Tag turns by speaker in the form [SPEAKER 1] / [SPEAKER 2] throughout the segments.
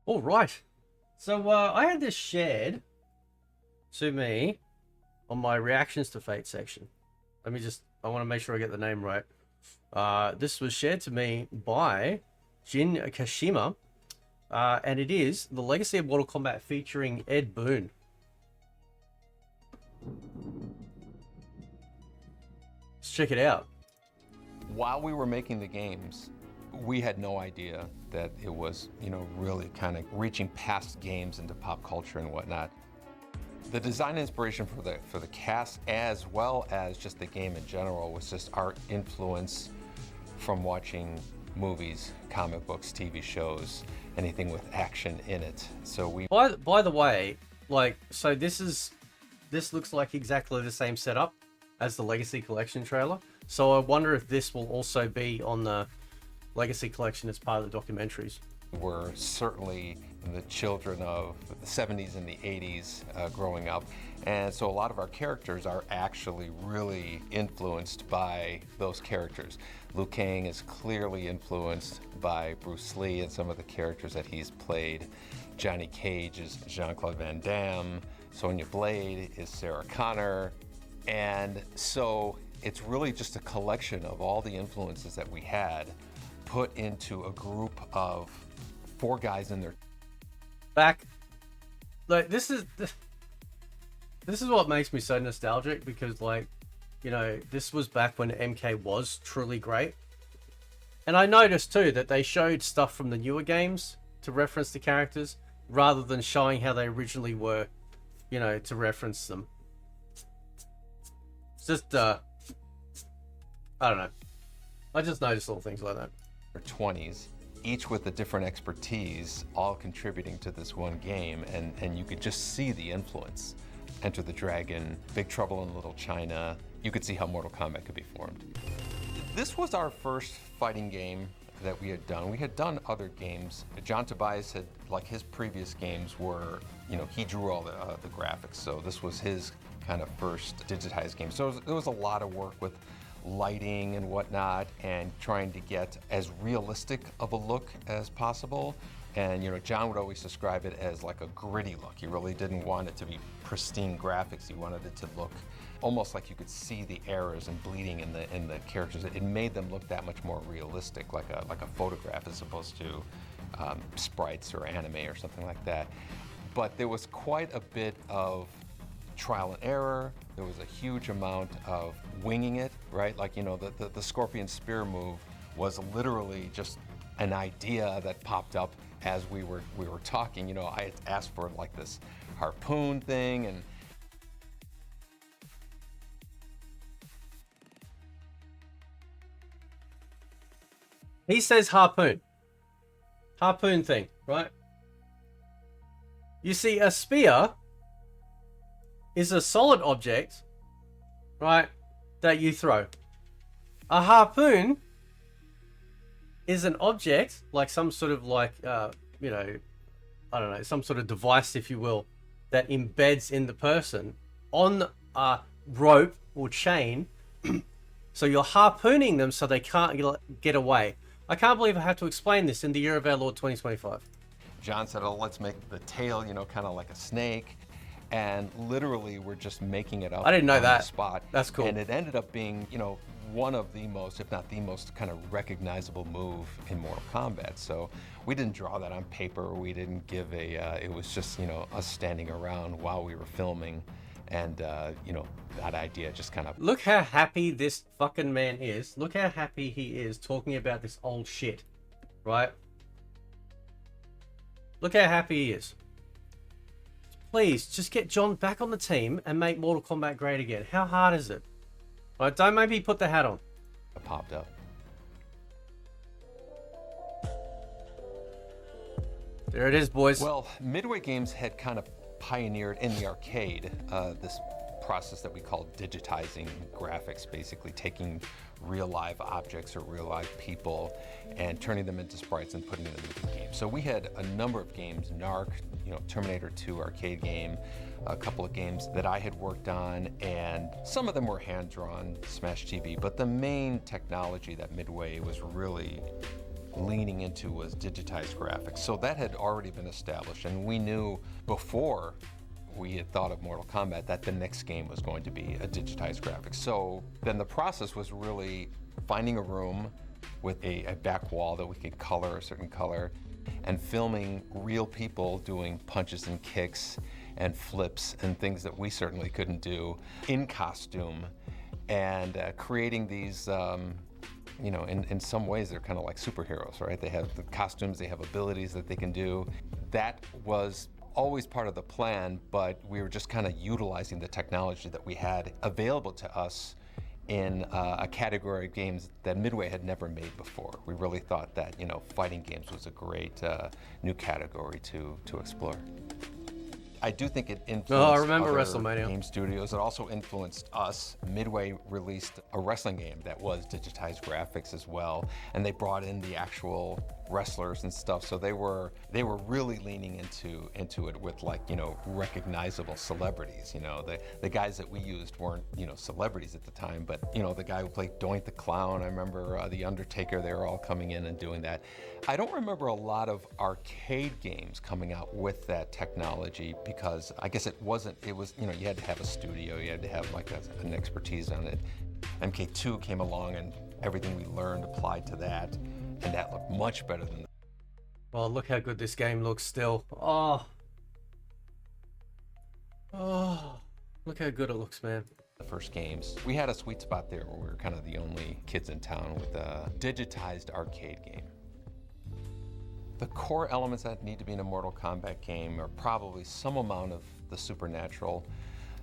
[SPEAKER 1] All right. So I had this shared to me on my reactions to Fate section. I want to make sure I get the name right. This was shared to me by Jin Kashima, and it is The Legacy of Mortal Kombat featuring Ed Boon. Let's check it out.
[SPEAKER 2] While we were making the games, we had no idea that it was, really kind of reaching past games into pop culture and whatnot. The design inspiration for the cast, as well as just the game in general, was just our influence from watching movies, comic books, TV shows, anything with action in it. So we.
[SPEAKER 1] By the way, so this looks like exactly the same setup as the Legacy Collection trailer. So I wonder if this will also be on the Legacy Collection as part of the documentaries.
[SPEAKER 2] We're certainly the children of the 70s and the 80s growing up. And so a lot of our characters are actually really influenced by those characters. Liu Kang is clearly influenced by Bruce Lee and some of the characters that he's played. Johnny Cage is Jean-Claude Van Damme. Sonya Blade is Sarah Connor. And so it's really just a collection of all the influences that we had put into a group of 4 guys in their
[SPEAKER 1] back. Like this is what makes me so nostalgic, because this was back when MK was truly great. And I noticed too that they showed stuff from the newer games to reference the characters rather than showing how they originally were, to reference them. It's just I don't know. I just noticed little things like that.
[SPEAKER 2] 20s, each with a different expertise, all contributing to this one game, and you could just see the influence. Enter the Dragon, Big Trouble in Little China. You could see how Mortal Kombat could be formed. This was our first fighting game that we had done. We had done other games. John Tobias had, his previous games were, he drew all the graphics, so this was his kind of first digitized game. So there was a lot of work with lighting and whatnot, and trying to get as realistic of a look as possible. And John would always describe it as like a gritty look. He really didn't want it to be pristine graphics. He wanted it to look almost like you could see the errors and bleeding in the characters. It made them look that much more realistic, like a photograph, as opposed to sprites or anime or something like that. But there was quite a bit of trial and error. There was a huge amount of winging it, right? The Scorpion Spear move was literally just an idea that popped up as we were talking. I had asked for this harpoon thing, and
[SPEAKER 1] he says harpoon thing, right? You see, a spear is a solid object, right, that you throw. A harpoon is an object, like some sort of I don't know, some sort of device, if you will, that embeds in the person on a rope or chain. So you're harpooning them so they can't get away. I can't believe I have to explain this in the year of our Lord 2025.
[SPEAKER 2] John said, "Oh, let's make the tail, kind of like a snake." And literally, we're just making it up.
[SPEAKER 1] I didn't know
[SPEAKER 2] on
[SPEAKER 1] that.
[SPEAKER 2] The spot.
[SPEAKER 1] That's cool.
[SPEAKER 2] And it ended up being, one of the most, if not the most, kind of recognizable move in Mortal Kombat. So we didn't draw that on paper. We didn't give it was just, us standing around while we were filming, and that idea just kind of.
[SPEAKER 1] Look how happy this fucking man is. Look how happy he is talking about this old shit, right? Look how happy he is. Please, just get John back on the team and make Mortal Kombat great again. How hard is it? Right, don't maybe put the hat on.
[SPEAKER 2] Popped up.
[SPEAKER 1] There it is, boys.
[SPEAKER 2] Well, Midway Games had kind of pioneered in the arcade this process that we call digitizing graphics, basically taking real live objects or real live people and turning them into sprites and putting them into the game. So we had a number of games, Narc, Terminator 2 arcade game, a couple of games that I had worked on, and some of them were hand-drawn, Smash TV, but the main technology that Midway was really leaning into was digitized graphics. So that had already been established, and we knew before we had thought of Mortal Kombat that the next game was going to be a digitized graphics. So then the process was really finding a room with a back wall that we could color a certain color, and filming real people doing punches and kicks and flips and things that we certainly couldn't do in costume, and creating these, you know, in some ways they're kind of like superheroes, right? They have the costumes, they have abilities that they can do. That was always part of the plan, but we were just kind of utilizing the technology that we had available to us in a category of games that Midway had never made before. We really thought that, you know, fighting games was a great new category to explore. I do think it influenced other game studios. It also influenced us. Midway released a wrestling game that was digitized graphics as well, and they brought in the actual wrestlers and stuff. So they were really leaning into it with, like, you know, recognizable celebrities. You know, the guys that we used weren't, you know, celebrities at the time, but, you know, the guy who played Doink the Clown, I remember the Undertaker, they were all coming in and doing that. I don't remember a lot of arcade games coming out with that technology, because I guess it was, you know, you had to have a studio, you had to have like an expertise on it. MK2 came along and everything we learned applied to that, and that looked much better than.
[SPEAKER 1] Well, look how good this game looks still. Oh, look how good it looks, man.
[SPEAKER 2] The first games. We had a sweet spot there where we were kind of the only kids in town with a digitized arcade game. The core elements that need to be in a Mortal Kombat game are probably some amount of the supernatural,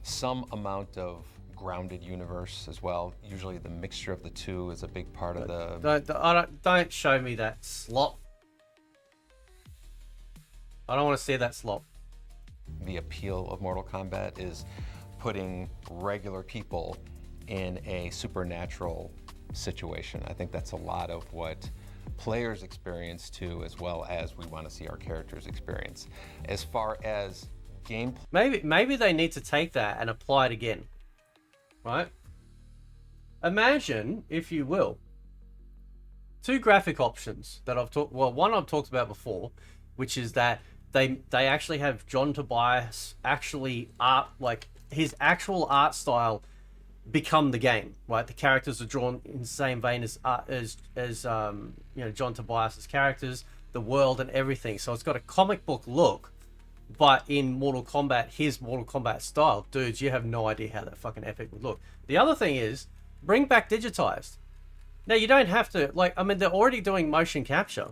[SPEAKER 2] some amount of grounded universe as well. Usually the mixture of the two is a big part of the...
[SPEAKER 1] Don't show me that slop. I don't want to see that slop.
[SPEAKER 2] The appeal of Mortal Kombat is putting regular people in a supernatural situation. I think that's a lot of what players experience too, as well as we want to see our characters experience. As far as gameplay,
[SPEAKER 1] maybe they need to take that and apply it again, right? Imagine, if you will, two graphic options that I've talked. Well, one I've talked about before, which is that they actually have John Tobias actually art, like his actual art style, become the game, right? The characters are drawn in the same vein as you know, John Tobias's characters, the world and everything. So it's got a comic book look, but in Mortal Kombat, his Mortal Kombat style. Dudes, you have no idea how that fucking epic would look. The other thing is, bring back digitized. Now, you don't have to, like, I mean, they're already doing motion capture,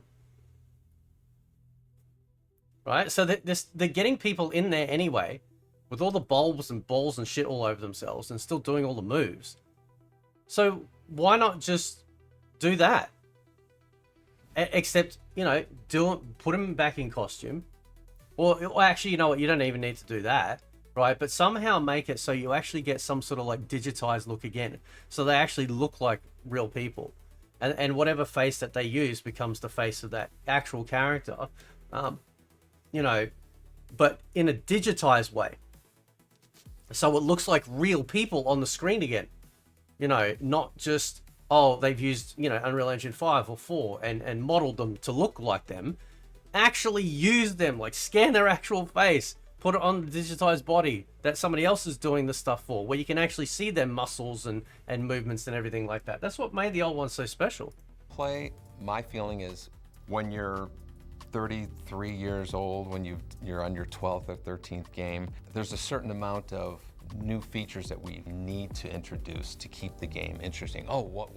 [SPEAKER 1] right? So they're getting people in there anyway, with all the bulbs and balls and shit all over themselves, and still doing all the moves. So why not just do that? Except, you know, put them back in costume. Or actually, you know what? You don't even need to do that, right? But somehow make it so you actually get some sort of like digitized look again. So they actually look like real people. And whatever face that they use becomes the face of that actual character. You know, but in a digitized way. So it looks like real people on the screen again. You know, not just, oh, they've used, you know, Unreal Engine 5 or 4 and modeled them to look like them. Actually use them, like scan their actual face, put it on the digitized body that somebody else is doing the stuff for, where you can actually see their muscles and movements and everything like that. That's what made the old one so special.
[SPEAKER 2] My feeling is when you're 33 years old, when you're on your 12th or 13th game, there's a certain amount of new features that we need to introduce to keep the game interesting. Oh, what?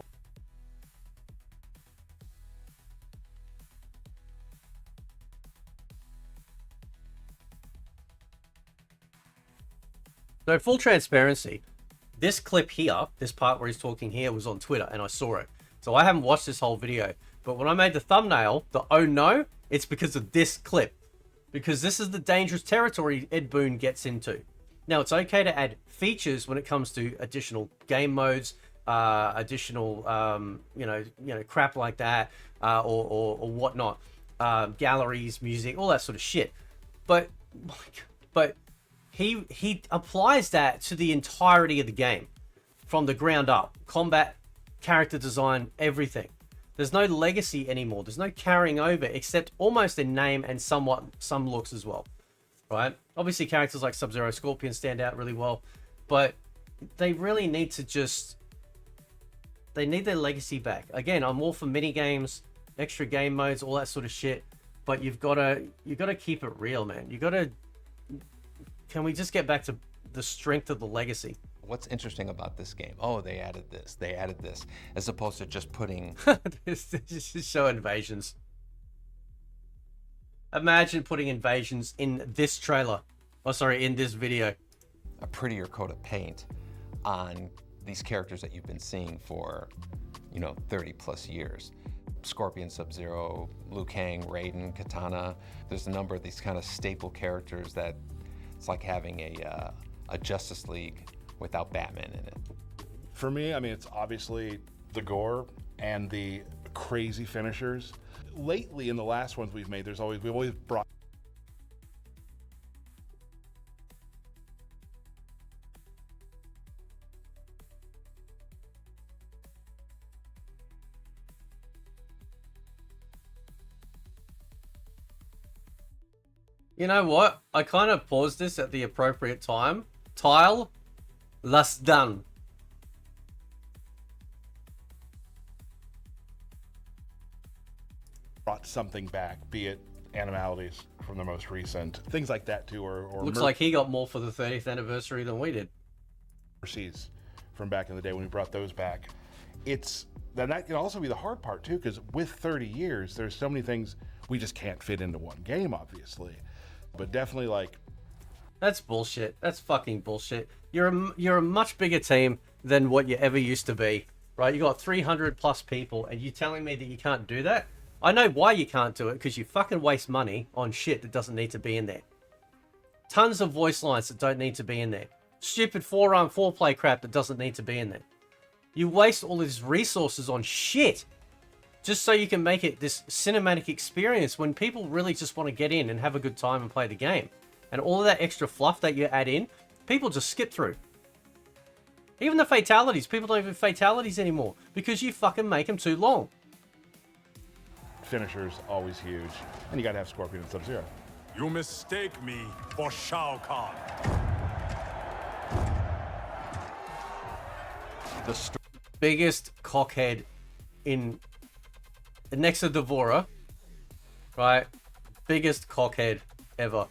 [SPEAKER 1] So full transparency, this clip here, this part where he's talking here, was on Twitter and I saw it. So I haven't watched this whole video, but when I made the thumbnail, the oh no, it's because of this clip. Because this is the dangerous territory Ed Boon gets into. Now, it's okay to add features when it comes to additional game modes, additional, you know, crap like that, or whatnot, galleries, music, all that sort of shit. But he applies that to the entirety of the game, from the ground up, combat, character design, everything. There's no legacy anymore. There's no carrying over, except almost in name and somewhat some looks as well, right? Obviously, characters like Sub-Zero, Scorpion stand out really well, but they really need to just... They need their legacy back. Again, I'm all for mini games, extra game modes, all that sort of shit, but you gotta keep it real, man. Can we just get back to the strength of the legacy?
[SPEAKER 2] What's interesting about this game? Oh, they added this, as opposed to just putting...
[SPEAKER 1] Just show invasions. Imagine putting invasions in this trailer. Oh, sorry, in this video.
[SPEAKER 2] A prettier coat of paint on these characters that you've been seeing for, 30 plus years. Scorpion, Sub-Zero, Liu Kang, Raiden, Katana. There's a number of these kind of staple characters that it's like having a Justice League without Batman in it.
[SPEAKER 3] For me, I mean, it's obviously the gore and the crazy finishers. Lately, in the last ones we've made, we've always brought...
[SPEAKER 1] You know what? I kind of paused this at the appropriate time. Tile, last done.
[SPEAKER 3] brought something back, be it animalities from the most recent, things like that too, or
[SPEAKER 1] Looks like he got more for the 30th anniversary than we did.
[SPEAKER 3] Mercies from back in the day when we brought those back. That can also be the hard part too, because with 30 years, there's so many things we just can't fit into one game, obviously. But definitely like...
[SPEAKER 1] That's bullshit. That's fucking bullshit. You're a much bigger team than what you ever used to be, right? You got 300 plus people, and you telling me that you can't do that? I know why you can't do it, because you fucking waste money on shit that doesn't need to be in there. Tons of voice lines that don't need to be in there. Stupid forearm foreplay crap that doesn't need to be in there. You waste all these resources on shit just so you can make it this cinematic experience when people really just want to get in and have a good time and play the game. And all of that extra fluff that you add in, people just skip through. Even the fatalities, people don't even fatalities anymore because you fucking make them too long.
[SPEAKER 3] Finishers, always huge. And you gotta have Scorpion and Sub-Zero.
[SPEAKER 4] You mistake me for Shao Kahn.
[SPEAKER 2] The
[SPEAKER 1] Biggest cockhead in... Next to Devora, right? Biggest cockhead ever.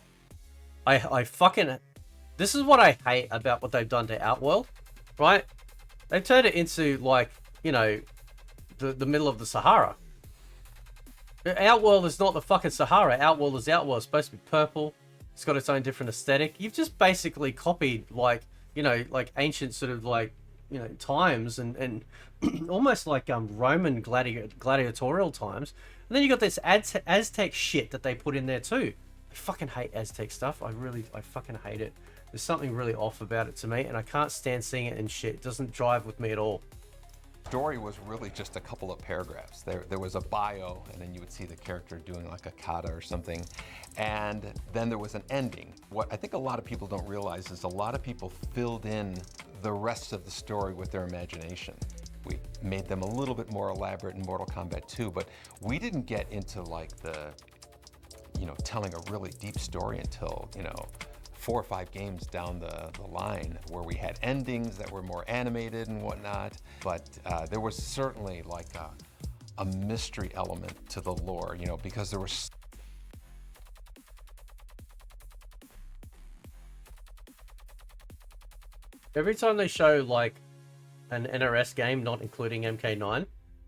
[SPEAKER 1] I fucking... This is what I hate about what they've done to Outworld, right? They've turned it into, like, you know, the middle of the Sahara. Outworld is not the fucking Sahara. Outworld is Outworld. It's supposed to be purple. It's got its own different aesthetic. You've just basically copied, like, you know, like ancient sort of, like, you know, times and almost like Roman gladiatorial times. And then you got this Aztec shit that they put in there too. I fucking hate Aztec stuff. I fucking hate it. There's something really off about it to me, and I can't stand seeing it and shit. It doesn't drive with me at all.
[SPEAKER 2] story was really just a couple of paragraphs. There was a bio, and then you would see the character doing like a kata or something. And then there was an ending. What I think a lot of people don't realize is a lot of people filled in the rest of the story with their imagination. We made them a little bit more elaborate in Mortal Kombat 2, but we didn't get into like the, you know, telling a really deep story until, you know, 4 or 5 games down the line, where we had endings that were more animated and whatnot. But there was certainly like a mystery element to the lore, you know, because there was...
[SPEAKER 1] Every time they show like an NRS game not including MK9,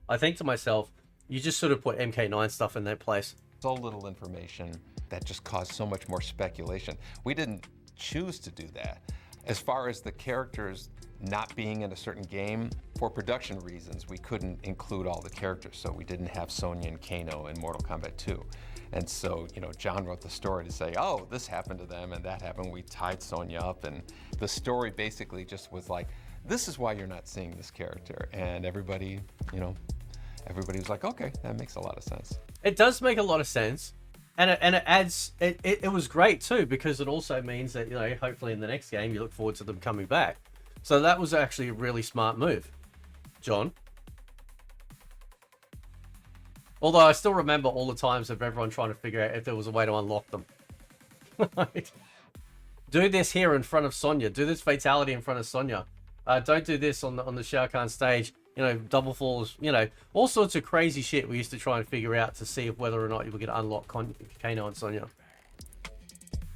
[SPEAKER 1] I think to myself, you just sort of put MK9 stuff in that place.
[SPEAKER 2] So little information that just caused so much more speculation. We didn't choose to do that. As far as the characters not being in a certain game, for production reasons, we couldn't include all the characters, so we didn't have Sonya and Kano in Mortal Kombat 2. And so, you know, John wrote the story to say, oh, this happened to them and that happened. We tied Sonya up, and the story basically just was like, this is why you're not seeing this character. And everybody, you know, everybody was like, okay, that makes a lot of sense.
[SPEAKER 1] It does make a lot of sense. And it adds, it was great too, because it also means that, you know, hopefully in the next game, you look forward to them coming back. So that was actually a really smart move. John? Although I still remember all the times of everyone trying to figure out if there was a way to unlock them. Like, do this here in front of Sonya. Do this fatality in front of Sonya. Don't do this on the Shao Kahn stage. You know, double falls. You know, all sorts of crazy shit we used to try and figure out to see if whether or not you were going to unlock Kano and Sonya.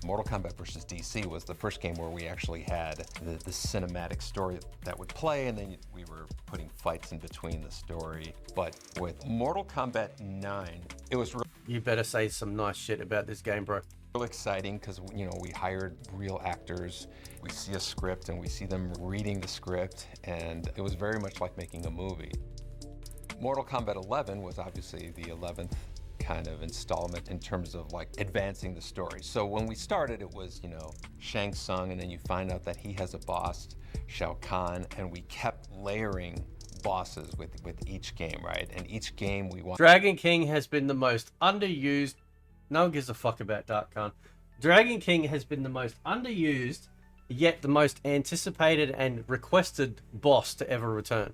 [SPEAKER 2] Mortal Kombat vs. DC was the first game where we actually had the cinematic story that would play, and then we were putting fights in between the story. But with Mortal Kombat 9, it was
[SPEAKER 1] You better say some nice shit about this game, bro.
[SPEAKER 2] really exciting because, you know, we hired real actors. We see a script and we see them reading the script, and it was very much like making a movie. Mortal Kombat 11 was obviously the 11th kind of installment in terms of like advancing the story. So when we started, it was, you know, Shang Tsung, and then you find out that he has a boss, Shao Kahn, and we kept layering bosses with each game, right? And each game we want.
[SPEAKER 1] Dragon King has been the most underused. No one gives a fuck about Dark Khan. Dragon King has been the most underused, yet the most anticipated and requested boss to ever return.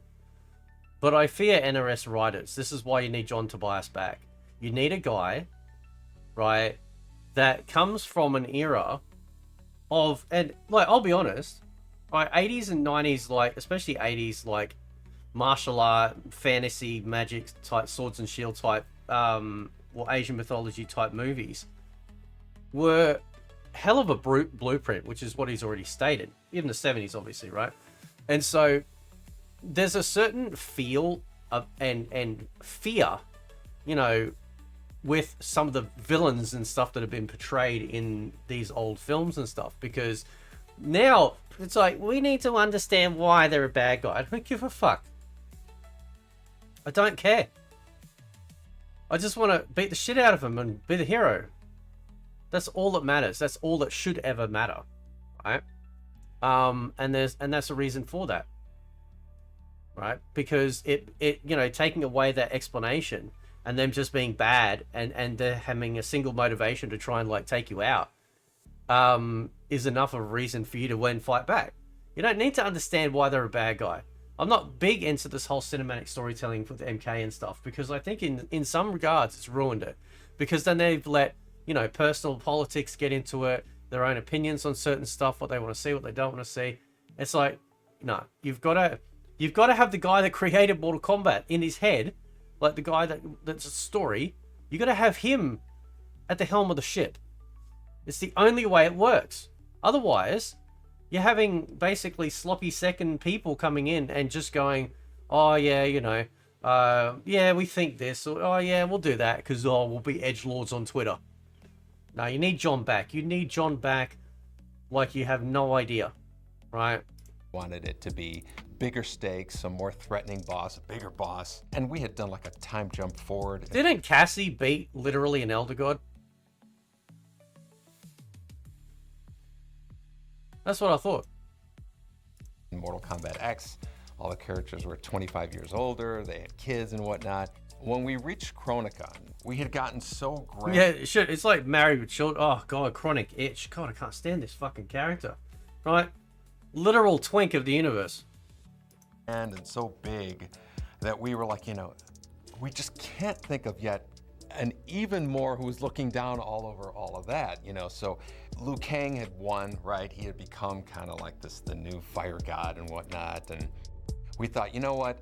[SPEAKER 1] But I fear NRS writers. This is why you need John Tobias back. You need a guy, right, that comes from an era of, and like, I'll be honest, right, 80s and 90s, like, especially 80s, like, martial art, fantasy, magic type, swords and shield type, or Asian mythology type movies were hell of a blueprint, which is what he's already stated. Even the 70s, obviously, right? And so there's a certain feel of and fear, you know, with some of the villains and stuff that have been portrayed in these old films and stuff, because now it's like, we need to understand why they're a bad guy. I don't give a fuck. I don't care. I just want to beat the shit out of him and be the hero. That's all that matters. That's all that should ever matter, right? And that's a reason for that, right? Because it you know, taking away that explanation and them just being bad and they're having a single motivation to try and like take you out, is enough of a reason for you to win, fight back. You don't need to understand why they're a bad guy. I'm not big into this whole cinematic storytelling for the MK and stuff, because I think in some regards it's ruined it, because then they've let, you know, personal politics get into it, their own opinions on certain stuff, what they want to see, what they don't want to see. It's like, no, you've got to have the guy that created Mortal Kombat in his head, like the guy that's a story. You got to have him at the helm of the ship. It's the only way it works. Otherwise, you're having basically sloppy second people coming in and just going, oh yeah, you know, yeah, we think this, or oh yeah, we'll do that because we'll be edgelords on Twitter. No, you need John back. You need John back like you have no idea, right?
[SPEAKER 2] Wanted it to be bigger stakes, a more threatening boss, a bigger boss, and we had done like a time jump forward.
[SPEAKER 1] Didn't Cassie beat literally an Elder God? That's what I thought.
[SPEAKER 2] In Mortal Kombat X, all the characters were 25 years older, they had kids and whatnot. When we reached Chronicon, we had gotten so grand.
[SPEAKER 1] Yeah, shit, it's like Married with Children. Oh god, chronic itch. God, I can't stand this fucking character. Right? Literal twink of the universe.
[SPEAKER 2] And so big that we were like, you know, we just can't think of yet an even more who was looking down all over all of that, you know. So Liu Kang had won, right? He had become kind of like the new fire god and whatnot. And we thought, you know what,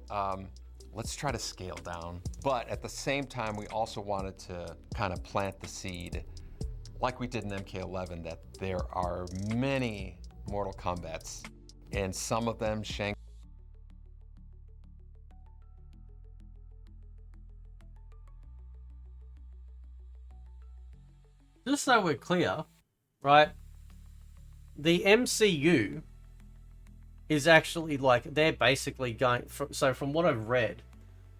[SPEAKER 2] let's try to scale down. But at the same time, we also wanted to kind of plant the seed, like we did in MK11, that there are many Mortal Kombats, and some of them Shang.
[SPEAKER 1] Just so we're clear, right? The MCU is actually like, they're basically going from what I've read,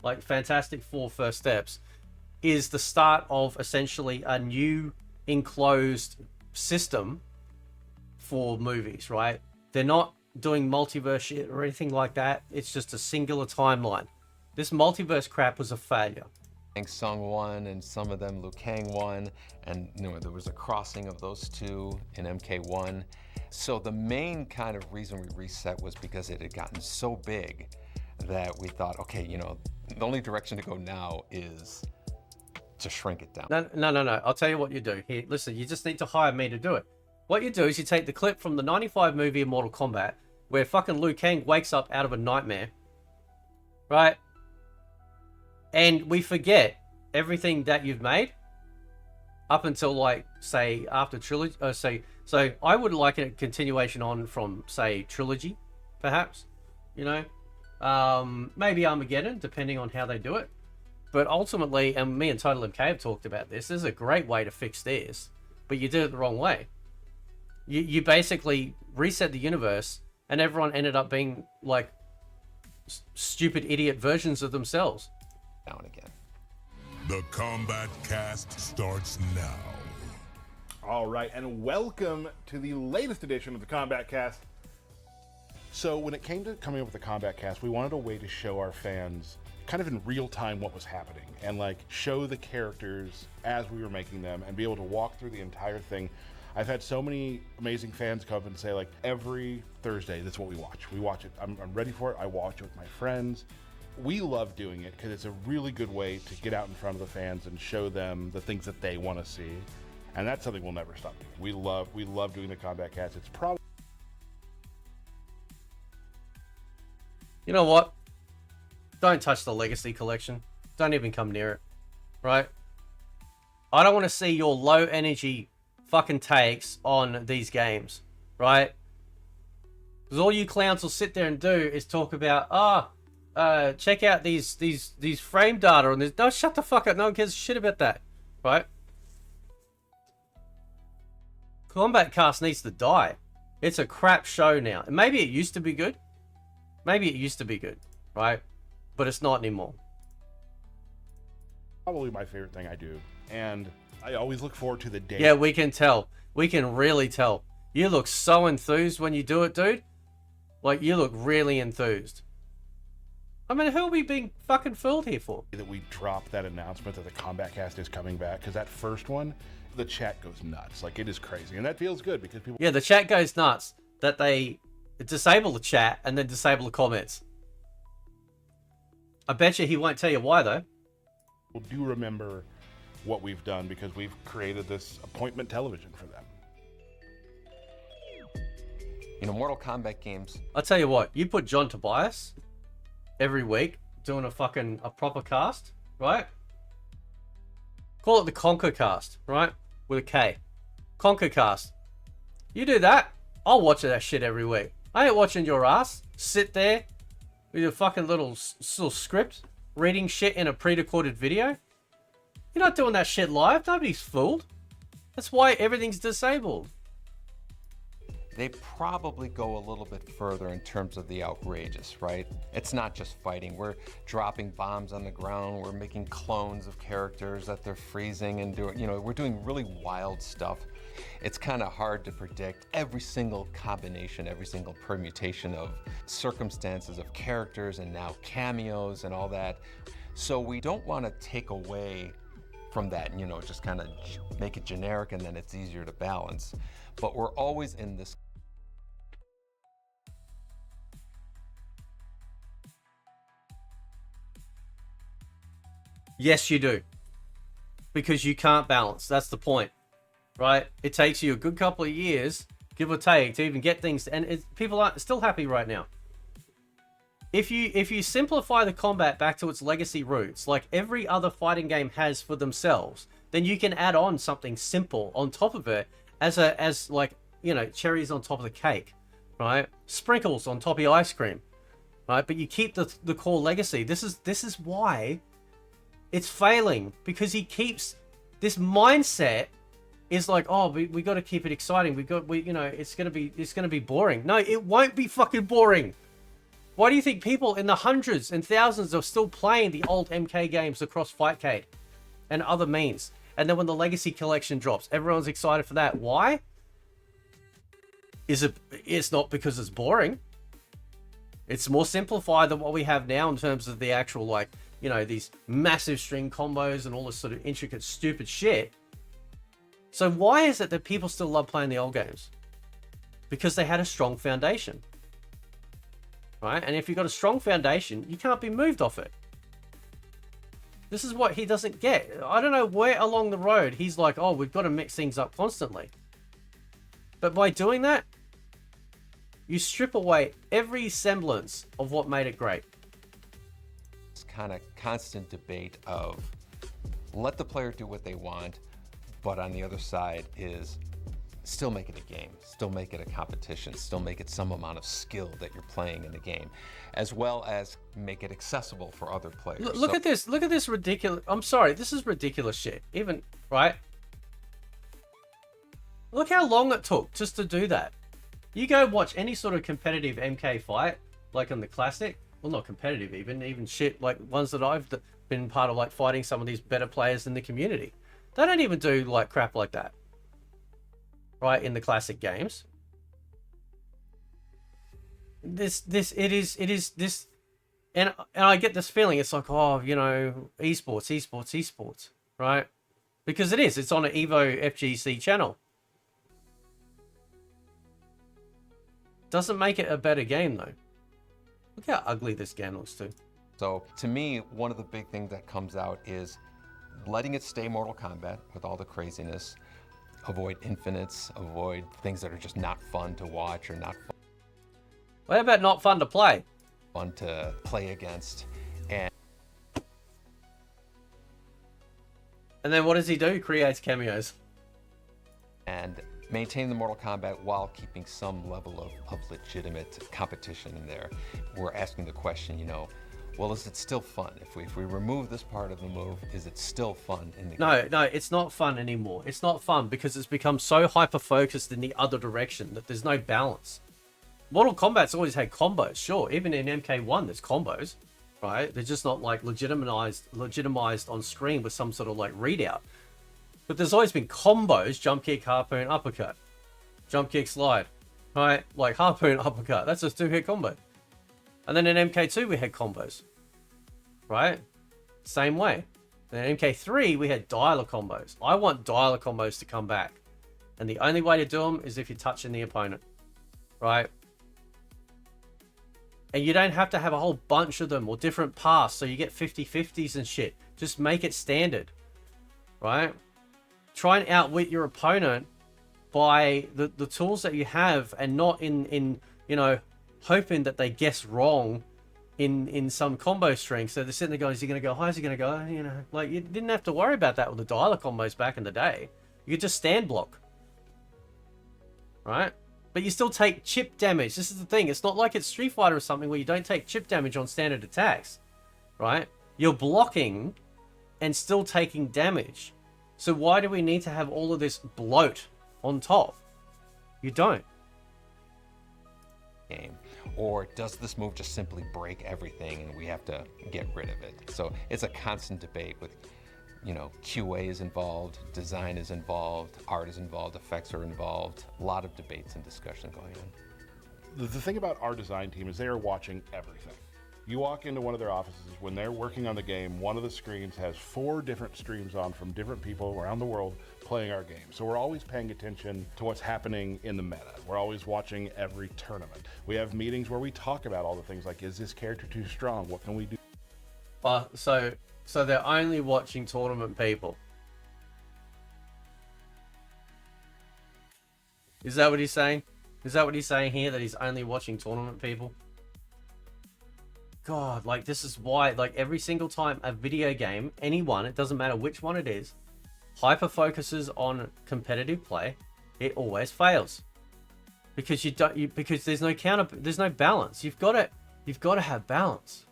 [SPEAKER 1] like Fantastic Four First Steps is the start of essentially a new enclosed system for movies, right? They're not doing multiverse shit or anything like that. It's just a singular timeline. This multiverse crap was a failure.
[SPEAKER 2] Shang Tsung won, and some of them Liu Kang won, and you know, there was a crossing of those two in MK1. So the main kind of reason we reset was because it had gotten so big that we thought, okay, you know, the only direction to go now is to shrink it down.
[SPEAKER 1] No. I'll tell you what you do. Here, listen, you just need to hire me to do it. What you do is you take the clip from the 95 movie of Mortal Kombat, where fucking Liu Kang wakes up out of a nightmare, right? And we forget everything that you've made up until, like, say, after trilogy. So I would like a continuation on from, say, trilogy, perhaps. You know, maybe Armageddon, depending on how they do it. But ultimately, and me and Total MK have talked about this, there's a great way to fix this, but you did it the wrong way. You basically reset the universe, and everyone ended up being like stupid idiot versions of themselves.
[SPEAKER 2] Down again.
[SPEAKER 4] The Combat Cast starts now.
[SPEAKER 3] All right, and welcome to the latest edition of the Combat Cast. So when it came to coming up with the Combat Cast, we wanted a way to show our fans kind of in real time what was happening, and like show the characters as we were making them and be able to walk through the entire thing. I've had so many amazing fans come up and say, like, every Thursday, that's what we watch. We watch it. I'm ready for it. I watch it with my friends. We love doing it because it's a really good way to get out in front of the fans and show them the things that they want to see. And that's something we'll never stop doing. We love doing the Combat Cast. It's probably...
[SPEAKER 1] You know what? Don't touch the Legacy Collection. Don't even come near it, right? I don't want to see your low energy fucking takes on these games, right? Because all you clowns will sit there and do is talk about, check out these frame data and this. No, shut the fuck up. No one cares shit about that, right? Combat Cast needs to die. It's a crap show now. And maybe it used to be good. Maybe it used to be good, right? But it's not anymore.
[SPEAKER 3] probably my favorite thing I do. And I always look forward to the day.
[SPEAKER 1] Yeah, we can tell. We can really tell. You look so enthused when you do it, dude. Like, you look really enthused. I mean, who are we being fucking fooled here for?
[SPEAKER 3] That we dropped that announcement that the Combat Cast is coming back, because that first one, the chat goes nuts. Like, it is crazy. And that feels good because people...
[SPEAKER 1] Yeah, the chat goes nuts that they disable the chat and then disable the comments. I bet you he won't tell you why, though.
[SPEAKER 3] People do remember what we've done because we've created this appointment television for them.
[SPEAKER 2] You know, Mortal Kombat games...
[SPEAKER 1] I'll tell you what, you put John Tobias every week doing a proper cast, right? Call it the Conquer Cast, right? With a K. Conquer Cast. You do that, I'll watch that shit every week. I ain't watching your ass sit there with your fucking little script, reading shit in a pre-recorded video. You're not doing that shit live. Nobody's fooled. That's why everything's disabled.
[SPEAKER 2] They probably go a little bit further in terms of the outrageous, right? It's not just fighting. We're dropping bombs on the ground. We're making clones of characters that they're freezing and doing, you know, we're doing really wild stuff. It's kind of hard to predict every single combination, every single permutation of circumstances of characters and now cameos and all that. So we don't want to take away from that and, you know, just kind of make it generic and then it's easier to balance. But we're always in this
[SPEAKER 1] Yes, you do. Because you can't balance. That's the point, right? It takes you a good couple of years, give or take, to even get things. And people aren't still happy right now. If you simplify the combat back to its legacy roots, like every other fighting game has for themselves, then you can add on something simple on top of it as like, you know, cherries on top of the cake, right? Sprinkles on top of your ice cream, right? But you keep the core legacy. This is why it's failing, because he keeps this mindset is like, oh, we got to keep it exciting. You know, it's gonna be boring. No, it won't be fucking boring. Why do you think people in the hundreds and thousands are still playing the old MK games across Fightcade and other means? And then when the Legacy Collection drops, everyone's excited for that. Why? It's not because it's boring. It's more simplified than what we have now in terms of the actual, like, you know, these massive string combos and all this sort of intricate, stupid shit. So why is it that people still love playing the old games? Because they had a strong foundation. Right? And if you've got a strong foundation, you can't be moved off it. This is what he doesn't get. I don't know where along the road he's like, oh, we've got to mix things up constantly. But by doing that, you strip away every semblance of what made it great.
[SPEAKER 2] It's kind of constant debate of let the player do what they want, but on the other side is still make it a game, still make it a competition, still make it some amount of skill that you're playing in the game, as well as make it accessible for other players.
[SPEAKER 1] Look at this. Look at this ridiculous. I'm sorry. This is ridiculous shit. Even, right? Look how long it took just to do that. You go watch any sort of competitive MK fight, like in the classic. Well, not competitive even shit like ones that I've been part of, like fighting some of these better players in the community. They don't even do like crap like that. Right, in the classic games. It is this, and I get this feeling it's like, oh, you know, esports, right? Because it's on an Evo FGC channel. Doesn't make it a better game though. Look how ugly this game looks too.
[SPEAKER 2] So to me, one of the big things that comes out is letting it stay Mortal Kombat with all the craziness. Avoid infinites, avoid things that are just not fun to watch or not
[SPEAKER 1] What about not fun to play?
[SPEAKER 2] fun to play against. And
[SPEAKER 1] then what does he do? Creates cameos.
[SPEAKER 2] and maintain the Mortal Kombat while keeping some level of legitimate competition in there. We're asking the question, you know, well, is it still fun? If we remove this part of the move, is it still fun in the game?
[SPEAKER 1] No, it's not fun anymore. It's not fun because it's become so hyper-focused in the other direction that there's no balance. Mortal Kombat's always had combos, sure. Even in MK1, there's combos, right? They're just not like legitimized on screen with some sort of like readout. But there's always been combos: jump kick, harpoon, uppercut, jump kick, slide, right? Like harpoon, uppercut. That's a 2-hit combo. And then in MK2 we had combos, right? Same way. Then in MK3 we had dialer combos. I want dialer combos to come back, and the only way to do them is if you're touching the opponent, right? And you don't have to have a whole bunch of them or different paths so you get 50-50s and shit. Just make it standard, right? Try and outwit your opponent by the tools that you have, and not in you know, hoping that they guess wrong in some combo string. So they're sitting there going, is he going to go high? Is he going to go, you know, like you didn't have to worry about that with the dialer combos back in the day. You could just stand block, right? But you still take chip damage. This is the thing. It's not like it's Street Fighter or something where you don't take chip damage on standard attacks, right? You're blocking and still taking damage. So why do we need to have all of this bloat on top? You don't.
[SPEAKER 2] Game. Or does this move just simply break everything and we have to get rid of it? So it's a constant debate with, you know, QA is involved, design is involved, art is involved, effects are involved. A lot of debates and discussion going on.
[SPEAKER 3] The thing about our design team is they are watching everything. You walk into one of their offices, when they're working on the game, one of the screens has 4 different streams on from different people around the world playing our game. So we're always paying attention to what's happening in the meta. We're always watching every tournament. We have meetings where we talk about all the things like, is this character too strong? What can we do?
[SPEAKER 1] So they're only watching tournament people. Is that what he's saying? Is that what he's saying here, that he's only watching tournament people? God, like this is why, like every single time a video game, anyone, it doesn't matter which one it is, hyper focuses on competitive play, it always fails. Because because there's no balance. You've got to have balance.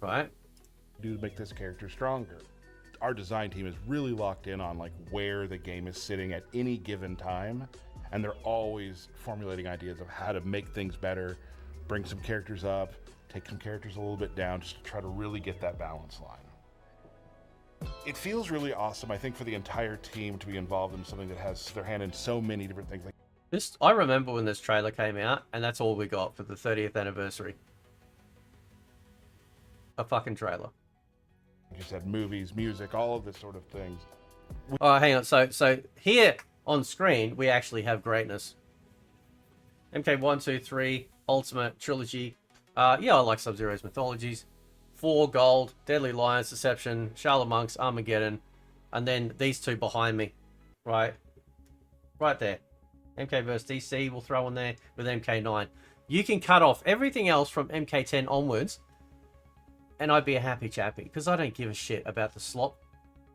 [SPEAKER 1] Right?
[SPEAKER 3] Do to make this character stronger. Our design team is really locked in on like where the game is sitting at any given time, and they're always formulating ideas of how to make things better, bring some characters up, take some characters a little bit down, just to try to really get that balance line. It feels really awesome, I think, for the entire team to be involved in something that has their hand in so many different things. Like
[SPEAKER 1] I remember when this trailer came out, and that's all we got for the 30th anniversary. A fucking trailer.
[SPEAKER 3] you said, movies, music, all of this sort of things.
[SPEAKER 1] Oh, hang on. So here on screen, we actually have greatness. MK1, 2, 3, Ultimate, Trilogy. Yeah, I like Sub-Zero's mythologies. 4 gold, Deadly Alliance, Deception, Charlotte Monks, Armageddon, and then these 2 behind me, right? Right there. MK versus DC we'll throw in there with MK9. You can cut off everything else from MK10 onwards, and I'd be a happy chappy, because I don't give a shit about the slop.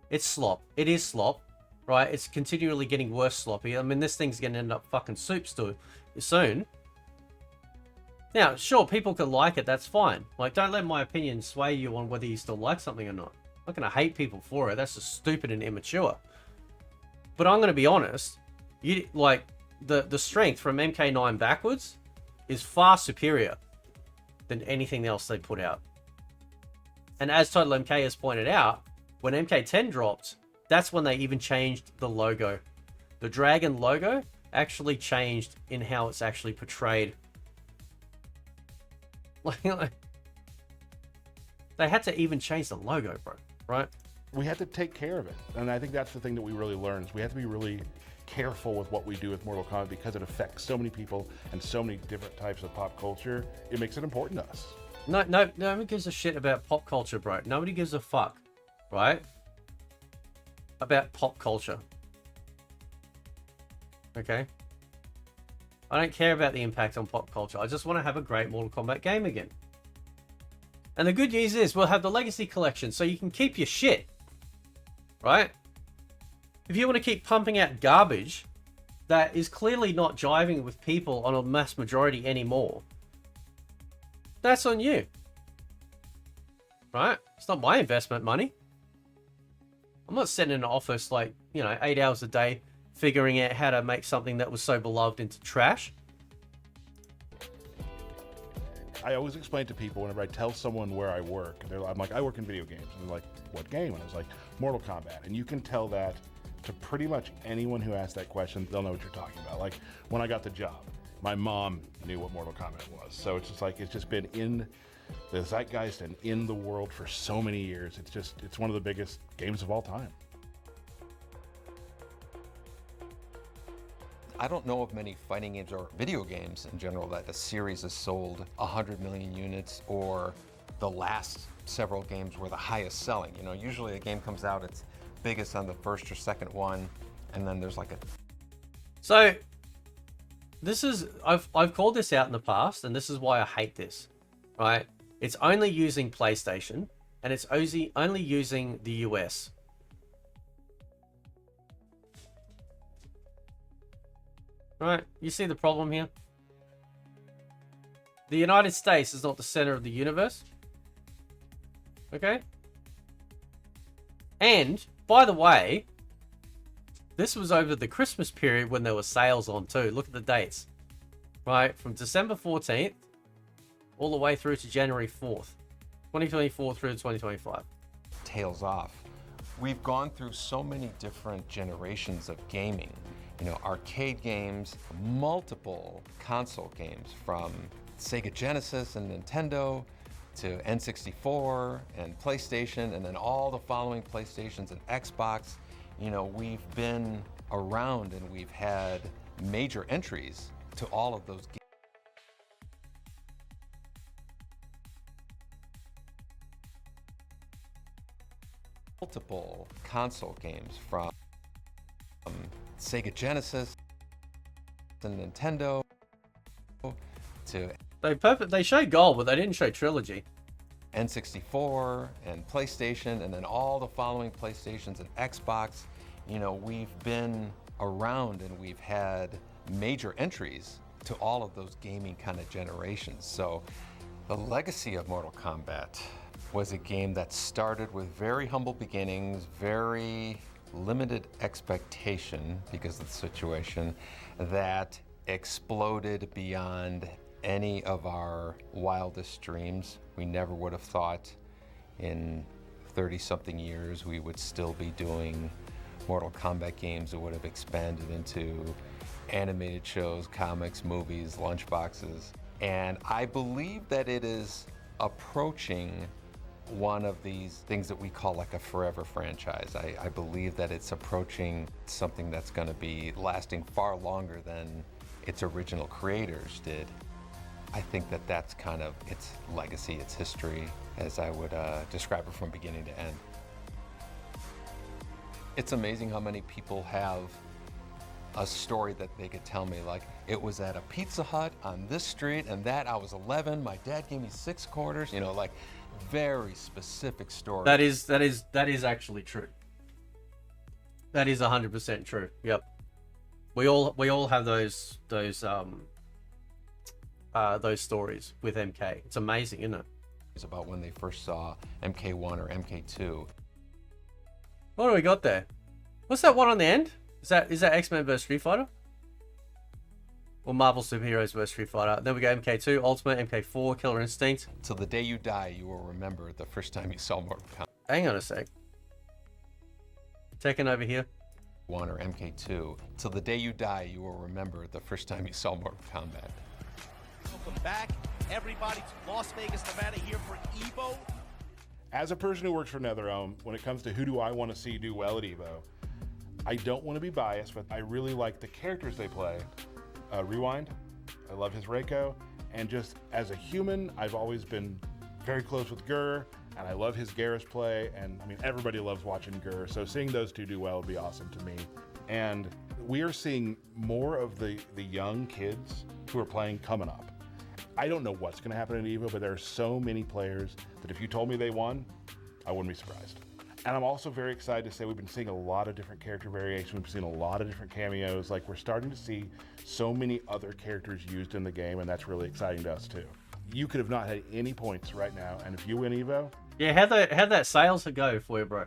[SPEAKER 1] It's slop. It is slop, right? It's continually getting worse sloppy. I mean, this thing's going to end up fucking soup stew soon. Now, sure, people can like it. That's fine. Like, don't let my opinion sway you on whether you still like something or not. I'm not going to hate people for it. That's just stupid and immature. But I'm going to be honest. Like, the strength from MK9 backwards is far superior than anything else they put out. And as Total MK has pointed out, when MK10 dropped, that's when they even changed the logo. The dragon logo actually changed in how it's actually portrayed. Like, they had to even change the logo, bro, right?
[SPEAKER 3] We had to take care of it. And I think that's the thing that we really learned, is we have to be really careful with what we do with Mortal Kombat, because it affects so many people and so many different types of pop culture. It makes it important to us.
[SPEAKER 1] Nobody gives a shit about pop culture, bro. Nobody gives a fuck, right? About pop culture. Okay? I don't care about the impact on pop culture. I just want to have a great Mortal Kombat game again. And the good news is we'll have the Legacy Collection, so you can keep your shit. Right? If you want to keep pumping out garbage that is clearly not jiving with people on a mass majority anymore, that's on you. Right? It's not my investment money. I'm not sitting in an office like, 8 hours a day figuring out how to make something that was so beloved into trash.
[SPEAKER 3] I always explain to people whenever I tell someone where I work, I'm like, I work in video games. And they're like, what game? And I was like, Mortal Kombat. And you can tell that to pretty much anyone who asks that question, they'll know what you're talking about. Like, when I got the job, my mom knew what Mortal Kombat was. So it's just like, it's just been in the zeitgeist and in the world for so many years. It's one of the biggest games of all time.
[SPEAKER 2] I don't know of many fighting games or video games in general that a series has sold 100 million units, or the last several games were the highest selling. Usually a game comes out, it's biggest on the first or second one, and then there's like a...
[SPEAKER 1] So, this is... I've called this out in the past, and this is why I hate this, right? It's only using PlayStation, and it's only using the US. Right, you see the problem here? The United States is not the center of the universe. Okay? And, by the way, this was over the Christmas period when there were sales on too. Look at the dates. Right, from December 14th all the way through to January 4th. 2024 through to 2025.
[SPEAKER 2] Tails off. We've gone through so many different generations of gaming. Arcade games, multiple console games, from Sega Genesis and Nintendo to N64 and PlayStation, and then all the following PlayStations and Xbox. We've been around and we've had major entries to all of those games. Multiple console games, from Sega Genesis and Nintendo to...
[SPEAKER 1] They showed Gold, but they didn't show Trilogy.
[SPEAKER 2] N64 and PlayStation, and then all the following PlayStations and Xbox. We've been around and we've had major entries to all of those gaming kind of generations. So the legacy of Mortal Kombat was a game that started with very humble beginnings, very limited expectation because of the situation, that exploded beyond any of our wildest dreams. We never would have thought in 30-something years we would still be doing Mortal Kombat games that would have expanded into animated shows, comics, movies, lunchboxes. And I believe that it is approaching one of these things that we call like a forever franchise. I believe that it's approaching something that's going to be lasting far longer than its original creators did. I think that that's kind of its legacy, its history, as I would describe it from beginning to end. It's amazing how many people have a story that they could tell me, like, it was at a Pizza Hut on this street and that I was 11, my dad gave me 6 quarters, you know, like very specific story.
[SPEAKER 1] That is actually true. That is 100% true. Yep. We all have those stories with MK. It's amazing, isn't it?
[SPEAKER 2] It's about when they first saw MK1 or MK2.
[SPEAKER 1] What do we got there? What's that one on the end? Is that X-Men vs Street Fighter? Or Marvel Superheroes vs Street Fighter? Then we go MK2, Ultimate, MK4, Killer Instinct.
[SPEAKER 2] Till the day you die, you will remember the first time you saw Mortal Kombat.
[SPEAKER 1] Hang on a sec. Tekken over here.
[SPEAKER 2] 1 or MK2. Till the day you die, you will remember the first time you saw Mortal Kombat.
[SPEAKER 5] Welcome back, everybody, to Las Vegas, Nevada, here for EVO.
[SPEAKER 3] As a person who works for NetherRealm, when it comes to who do I want to see do well at EVO, I don't want to be biased, but I really like the characters they play. Rewind, I love his Reiko, and just as a human, I've always been very close with Gur, and I love his Garrus play, and I mean, everybody loves watching Gur, so seeing those two do well would be awesome to me. And we are seeing more of the young kids who are playing coming up. I don't know what's going to happen in EVO, but there are so many players that if you told me they won, I wouldn't be surprised. And I'm also very excited to say we've been seeing a lot of different character variations. We've seen a lot of different cameos. Like, we're starting to see so many other characters used in the game, and that's really exciting to us too. You could have not had any points right now, and if you win EVO...
[SPEAKER 1] Yeah, how'd that sales go for you, bro?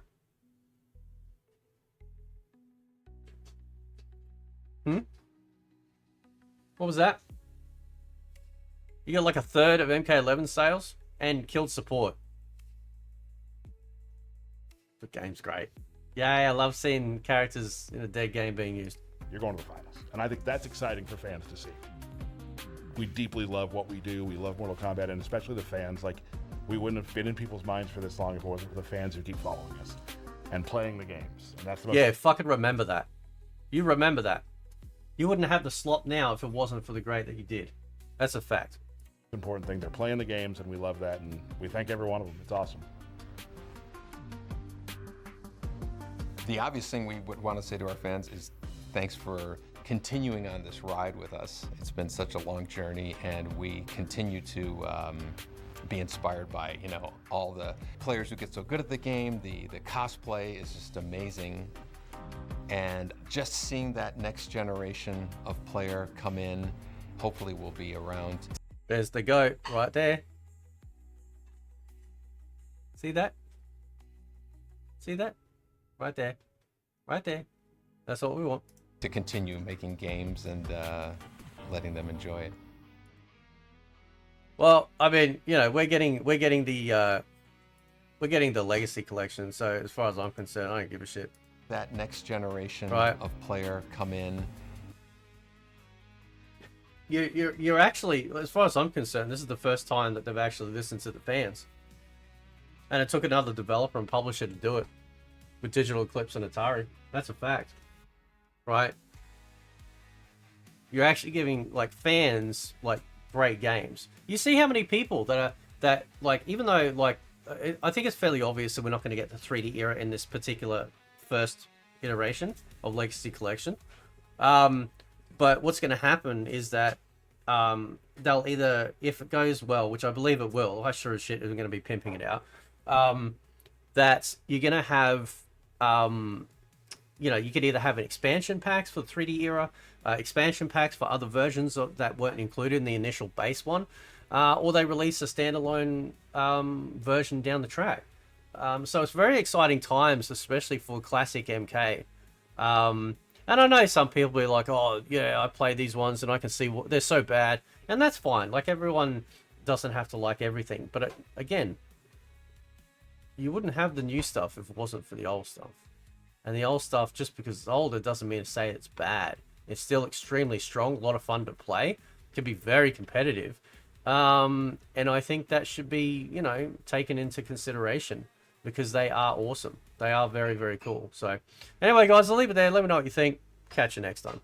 [SPEAKER 1] What was that? You got like a third of MK11 sales and killed support. The game's great. Yeah, I love seeing characters in a dead game being used.
[SPEAKER 3] You're going to the finals, and I think that's exciting for fans to see. We deeply love what we do. We love Mortal Kombat, and especially the fans. Like, we wouldn't have been in people's minds for this long if it wasn't for the fans who keep following us and playing the games. And that's the most...
[SPEAKER 1] Yeah, fucking remember that. You remember that. You wouldn't have the slot now if it wasn't for the great that you did. That's a fact.
[SPEAKER 3] Important thing. They're playing the games, and we love that, and we thank every one of them. It's awesome.
[SPEAKER 2] The obvious thing we would want to say to our fans is thanks for continuing on this ride with us. It's been such a long journey, and we continue to be inspired by, you know, all the players who get so good at the game. The cosplay is just amazing, and just seeing that next generation of player come in, hopefully we'll be around.
[SPEAKER 1] There's the goat right there. See that? See that? Right there. Right there. That's what we want.
[SPEAKER 2] To continue making games and letting them enjoy it.
[SPEAKER 1] Well, I mean, you know, we're getting the legacy collection, so as far as I'm concerned, I don't give a shit.
[SPEAKER 2] That next generation
[SPEAKER 1] Right.
[SPEAKER 2] of player come in.
[SPEAKER 1] You're actually, as far as I'm concerned, this is the first time that they've actually listened to the fans. And it took another developer and publisher to do it with Digital Eclipse and Atari. That's a fact, right? You're actually giving like fans like great games. You see how many people that like, even though like I think it's fairly obvious that we're not going to get the 3D era in this particular first iteration of Legacy Collection. But what's going to happen is that they'll either, if it goes well, which I believe it will, I sure as shit is going to be pimping it out, that you're going to have, you know, you could either have an expansion packs for the 3D era, expansion packs for other versions that weren't included in the initial base one, or they release a standalone version down the track. So it's very exciting times, especially for classic MK. And I know some people be like, oh, yeah, I play these ones and I can see what they're so bad. And that's fine. Like, everyone doesn't have to like everything. But again, you wouldn't have the new stuff if it wasn't for the old stuff. And the old stuff, just because it's older, doesn't mean to say it's bad. It's still extremely strong, a lot of fun to play, can be very competitive. And I think that should be, you know, taken into consideration, because they are awesome. They are very, very cool. So anyway, guys, I'll leave it there. Let me know what you think. Catch you next time.